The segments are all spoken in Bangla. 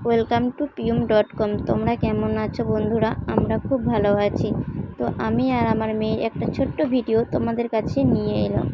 Welcome to piyum.com। তোমরা কেমন আছো বন্ধুরা? আমরা খুব ভালো আছি। তো আমি আর আমার মেয়ের একটা ছোট্ট ভিডিও তোমাদের কাছে নিয়ে এলাম।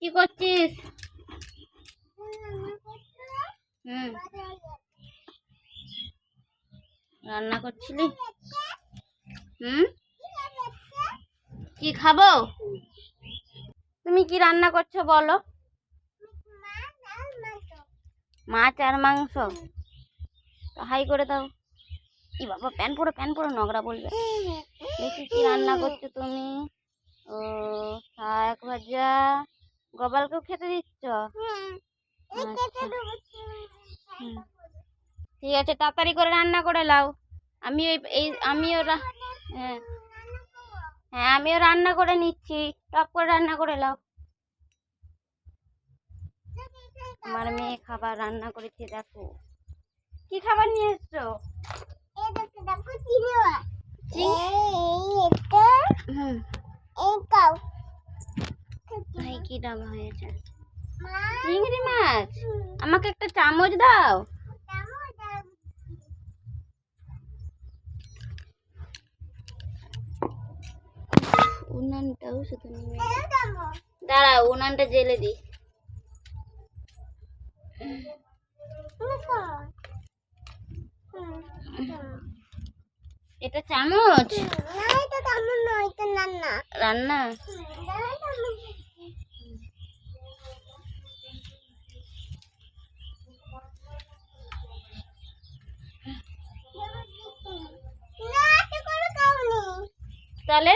কি করছিস? রান্না করছিলি? কি খাবো? তুমি কি রান্না করছো বলো? মাছ আর মাংস। হাই করে দাও। ই বাবা, প্যান পরো নোংরা বলবে। দেখি কি রান্না করছো তুমি? ও, শাক ভাজা। গোপালকেও খেতে দিচ্ছ? আচ্ছা। ঠিক আছে, তাড়াতাড়ি করে রান্না করে লাও। হ্যাঁ হ্যাঁ, আমিও রান্না করে নিচ্ছি। টপ করে রান্না করে লাও। আমার মেয়ে খাবার রান্না করেছে, দেখো কি খাবার নিয়ে এসছো। কি দাম হয়েছে? চিংড়ি মাছ। আমাকে একটা চামচ দাও। উনানটাও শুধু দাঁড়াও, উনানটা জেলে দি। এটা চামচ? রান্না। তাহলে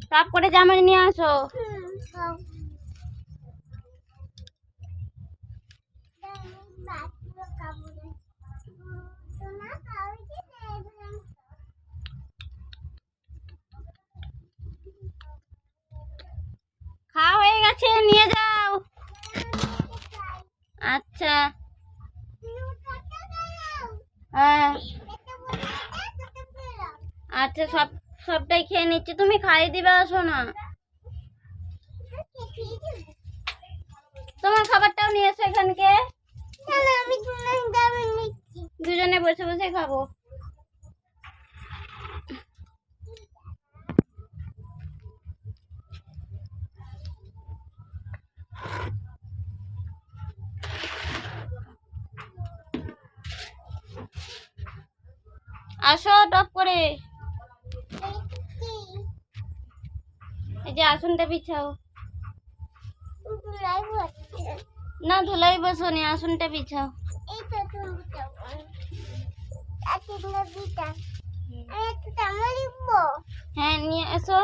সাফ করে জামা নিয়ে আসো। খাওয়া হয়ে গেছে, নিয়ে যাও। আচ্ছা। হ্যাঁ আচ্ছা, সবটাই খেয়ে নিচ্ছি। তুমি খাইয়ে দিবে, আসো না। তোমার খাবারটাও নিয়ে এসো এখানকে। দুজনে বসে বসে খাবো। আসো টপ করে। এই যে আসনটা বিছাও। না, ধুলাই বসো নি, আসনটা বিছাও। হ্যাঁ, নিয়ে এসো।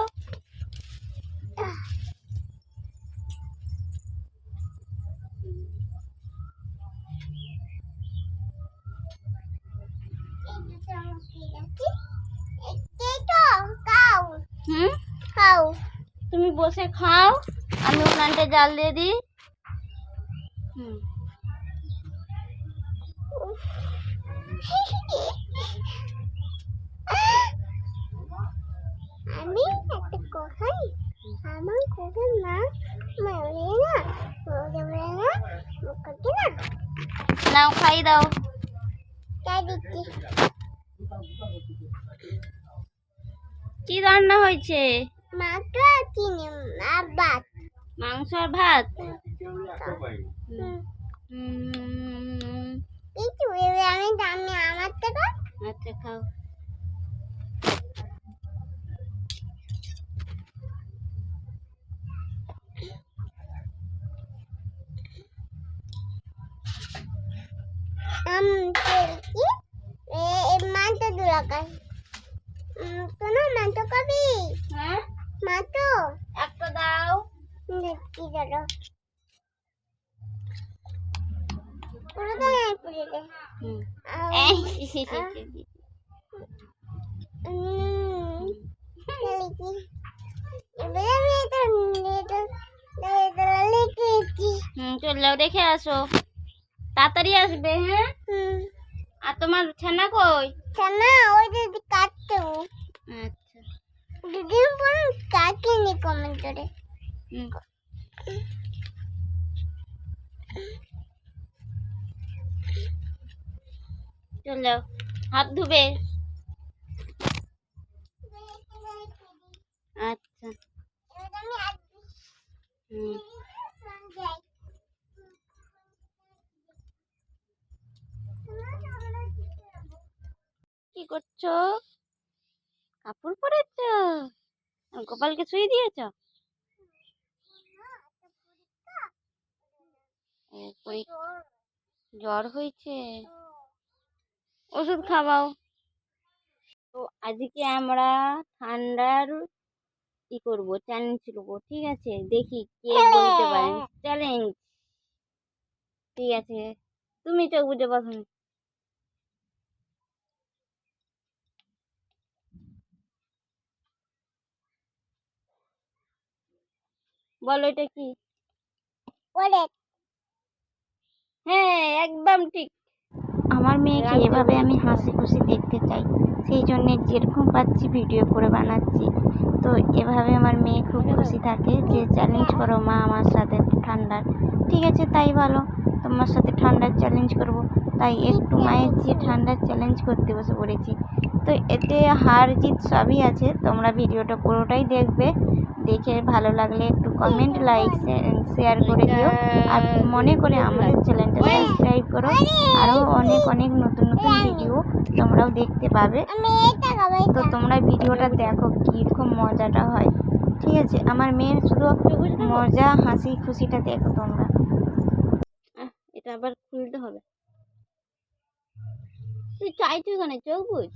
খাও, তুমি বসে খাও, আমি উনানটা জাল দিয়ে দিই। আমি একটা কোথায় আমার কোথায় না, মারে না, না নাও খাই দাও। কি রান্না হয়েছে? মাংস আর ভাত। মাংস আর ভাত। আচ্ছা খাও। একটা দাও। চল যাও, দেখে আসো, তাড়াতাড়ি আসবে। হ্যাঁ। আর তোমার ছানা কই? ছানা ওই যে কাটতে। আচ্ছা দিদি পর কাটিনি কমেন্ট করে। চল যাও, হাত ধুবে। আচ্ছা কি করছো? কাপড় পরেছ? গোপালকে শুয়ে দিয়েছ? জ্বর হয়েছে, ওষুধ খাওয়াও। তো আজকে আমরা ঠান্ডার কি করবো, চ্যালেঞ্জ করবো। ঠিক আছে, দেখি কে বলতে পারেন। চ্যালেঞ্জ। ঠিক আছে, তুমি চোখ বুঝে প্রথমে বলো, এটা কি? হ্যাঁ, একদম ঠিক। আমার মেয়েকে এভাবে আমি হাসি খুশি দেখতে চাই, সেই জন্য যেরকম পাচ্ছি ভিডিও করে বানাচ্ছি। তো এভাবে আমার মেয়ে খুব খুশি থাকে যে চ্যালেঞ্জ করো মা আমার সাথে ঠান্ডার। ঠিক আছে, তাই ভালো, তোমার সাথে ঠান্ডার চ্যালেঞ্জ করব। তাই একটু মায়ের যে ঠান্ডার চ্যালেঞ্জ করতে বসে পড়েছি। তো এতে হার জিত সবই আছে, তোমরা ভিডিওটা পুরোটাই দেখবে। দেখে ভালো লাগলে একটু কমেন্ট, লাইক, শেয়ার করে দিও। আর মনে করে আমাদের চ্যানেলটা সাবস্ক্রাইব করো। আরও অনেক অনেক নতুন নতুন ভিডিও তোমরাও দেখতে পাবে। তো তোমরা ভিডিওটা দেখো কীরকম মজাটা হয়। ঠিক আছে, আমার মেয়ের শুধু মজা হাসি খুশিটা দেখো তোমরা। এটা আবার খুলতে হবে। তুই চাইছো কেন? চোখ বুঝ।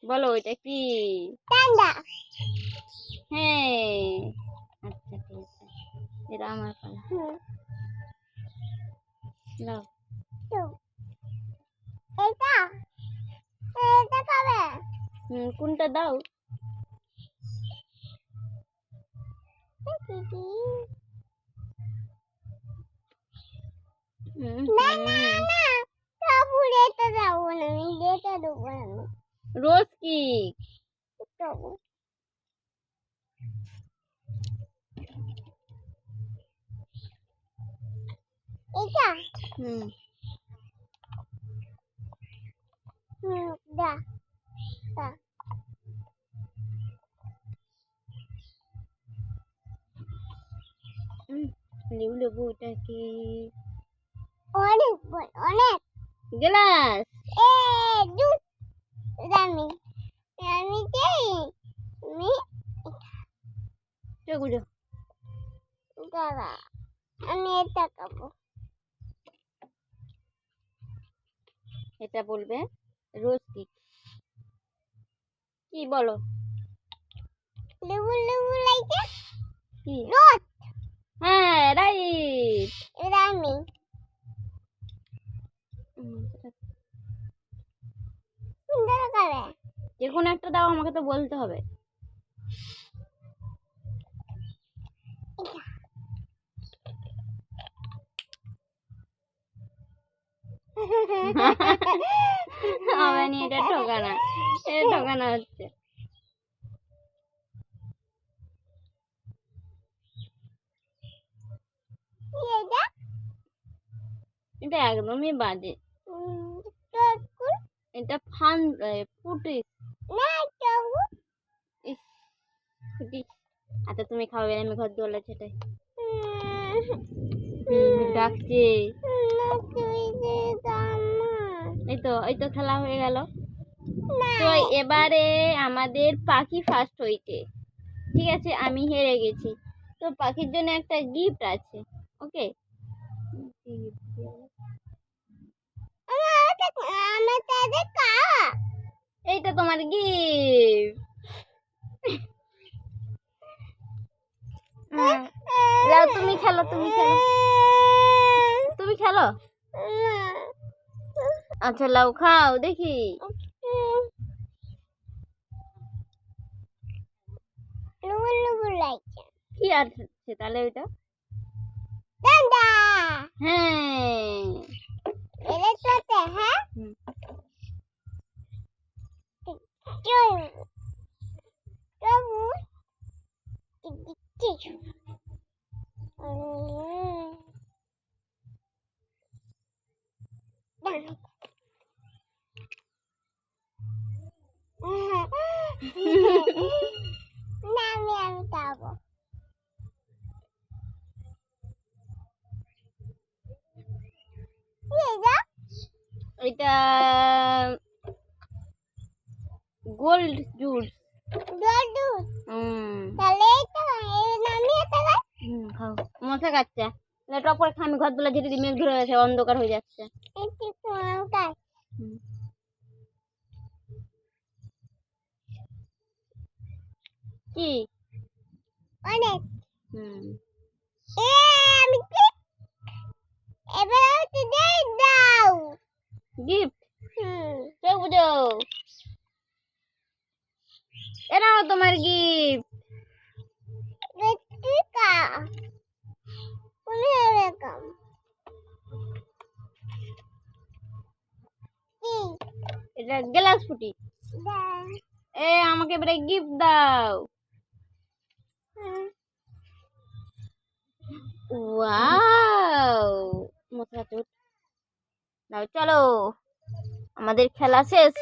বলো এটা কি? ঠান্ডা। হ্যাঁ, আচ্ছা ঠিক আছে, এটা আমার পালা। নাও এটা, এটা খাবে? কোনটা দাও? রোজ কি এটা? দা দা লেবু লেবু, এটা কি? অনেক অনেক গ্লাস। এ দুধ রামি রামি দেই মি চোখ বুঝো। দাদা আমি এটা খাবো। এটা বলবে রোজ কি? কি বলো? লেবু লেবু লাইতে কি? রোজ। হ্যাঁ, রাইট। রামি যে কোনো একটা দাও, আমাকে তো বলতে হবে। হবে নি, এটা ঠকানা, এটা ঠকানা হচ্ছে। এটা একদমই বাজে। এটা ফুটি। ইস, ফুটি। আচ্ছা তুমি খাবে না, আমি ঘর দোলা সেটাই ডাকছে। এই তো খেলা হয়ে গেল। তো এবারে আমাদের পাখি ফার্স্ট হইছে, ঠিক আছে, আমি হেরে গেছি। তো পাখির জন্য একটা গিফট আছে, ওকে? এইটা তোমার গিফট। যাও তুমি খেলো, তুমি খেলো, তুমি খেলো। আচ্ছা লাও, খাও দেখি। কি আছে তাহলে ওইটা? হ্যাঁ, হুম। এটা গোল্ড জুস। খাও, মশা কাটছে। টপ করে আমি ঘর তোলা যেতে মেঘ ধরে গেছে, অন্ধকার হয়ে যাচ্ছে। কি অনেক গিফট চোখ বুঝো, এরা তোমার গিফট। এটা গ্লাস ফুটি। আমাকে এবারে গিফট দাও। ওয়াও, মশলা চলো আমাদের খেলা শেষ।